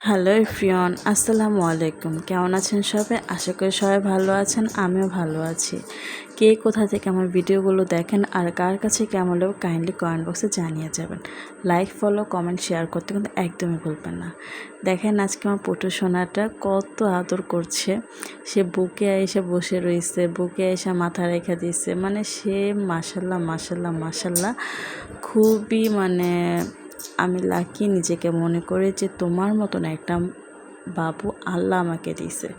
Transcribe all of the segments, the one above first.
Hello everyone, আসসালামু আলাইকুম। কেমন আছেন সবাই? আশা করি সবাই ভালো আছেন, আমিও ভালো আছি। কে কোথা থেকে আমার ভিডিওগুলো দেখেন আর কার কাছে কেমন লাগবে কাইন্ডলি কমেন্ট বক্সে জানিয়ে যাবেন। লাইক, ফলো, কমেন্ট, শেয়ার করতে কিন্তু একদমই ভুলবেন না। দেখেন আজকে আমার পুটু সোনাটা কত আদর করছে। সে বুকে এসে বসে রয়েছে, বুকে এসে মাথা রেখে দিচ্ছে। মানে সে মাশাল্লাহ মাশাল্লাহ মাশাল্লাহ খুবই আমি লাকি নিজেকে মনে করি যে তোমার মতন একটা বাবু আল্লাহ আমাকে দিছে।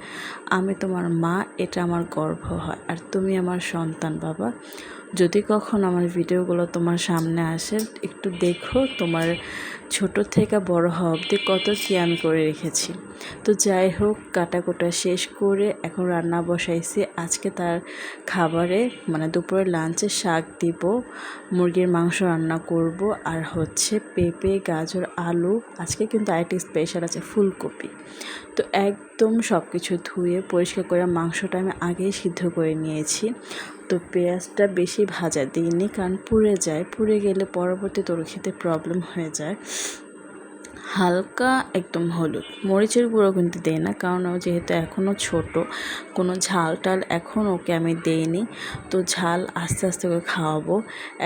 আমি তোমার মা, এটা আমার গর্ব হয়। আর তুমি আমার সন্তান বাবা। যদি কখন আমার ভিডিওগুলো তোমার সামনে আসে একটু দেখো, তোমার ছোট থেকে বড় হওয়া অবধি কত কী আমি করে রেখেছি। তো যাই হোক, কাটাকুটা শেষ করে এখন রান্না বসাইছি। আজকে তার খাবারে দুপুরের লাঞ্চে শাক দিব, মুরগির মাংস রান্না করব, আর হচ্ছে পেঁপে, গাজর, আলু। আজকে কিন্তু আরেকটি স্পেশাল আছে, ফুলকপি। তো একদম সব কিছু ধুয়ে পরিষ্কার করে মাংসটা আমি আগেই সিদ্ধ করে নিয়েছি। তো পেঁয়াজটা বেশি ভাজা দিইনি, কারণ পুড়ে যায়, পুড়ে গেলে পরবর্তীতে ওর খেতে প্রবলেম হয়ে যায়। হালকা একদম হলুদ, মরিচের গুঁড়ো কিন্তু দেই না, কারণ ও যেহেতু এখনও ছোট, কোনো ঝাল টাল এখন ওকে আমি দেইনি। তো ঝাল আস্তে আস্তে করে খাওয়াবো।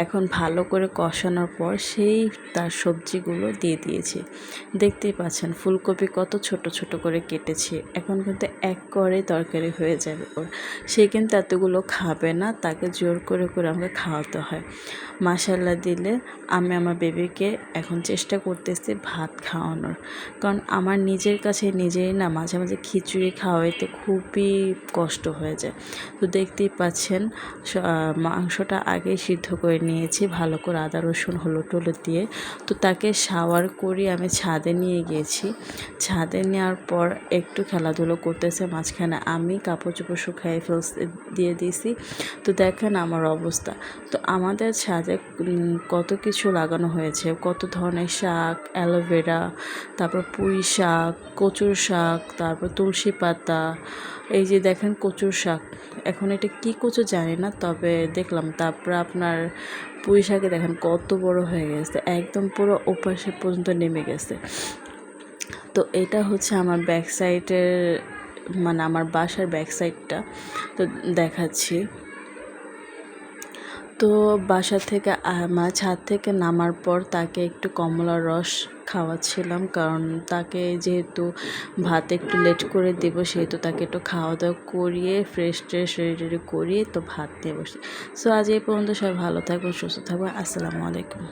এখন ভালো করে কষানোর পর সেই তার সবজিগুলো দিয়ে দিয়েছি। দেখতেই পাচ্ছেন ফুলকপি কত ছোট ছোট করে কেটেছি। এখন কিন্তু এক করে তরকারি হয়ে যাবে ওর। সে কিন্তু এতগুলো খাবে না, তাকে জোর করে করে আমাকে খাওয়াতে হয়। মাশাল্লাহ দিলে আমি আমার বেবিকে এখন চেষ্টা করতেছি ভাত খাওয়ানোর, কারণ আমার নিজের কাছে নিজেই না মাঝে মাঝে খিচুড়ি খাওয়াইতে খুবই কষ্ট হয়ে যায়। তো দেখতেই পাচ্ছেন মাংসটা আগে সিদ্ধ করে নিয়েছি ভালো করে, আদা রসুন হলুদ টলুদ দিয়ে। তো তাকে শাওয়ার করে আমি ছাদে নিয়ে গিয়েছি। ছাদে নেওয়ার পর একটু খেলাধুলো করতেছে, মাঝখানে আমি কাপড় চোপড় শুকাই দিয়ে দিয়েছি। তো দেখেন আমার অবস্থা। তো আমাদের ছাদে কত কিছু লাগানো হয়েছে, কত ধরনের শাক, অ্যালোভেরা, তারপর পুঁই শাক, কচুর শাক, তারপর তুলসী পাতা। এই যে দেখেন কচুর শাক, এখন এটা কি কচু জানি না, তবে দেখলাম। তারপর আপনার পুঁই শাকে দেখেন কত বড় হয়ে গেছে, একদম পুরো ওপাশে পর্যন্ত নেমে গেছে। তো এটা হচ্ছে আমার ব্যাক সাইডের, আমার বাসার ব্যাক সাইডটা। তো দেখাচ্ছি। তো বাসা থেকে ছাদ থেকে নামার পর তাকে একটু কমলার রস খাওয়াচ্ছিলাম, কারণ তাকে যেহেতু ভাত একটু লেট করে দেব, সেহেতু তাকে একটু খাওয়া দাওয়া করিয়ে ফ্রেশ ট্রেশ রেডি করিয়ে তো ভাত দিয়ে বসি। সো আজ এই পর্যন্ত, সবাই ভালো থাকবেন, সুস্থ থাকবেন। আসসালামু আলাইকুম।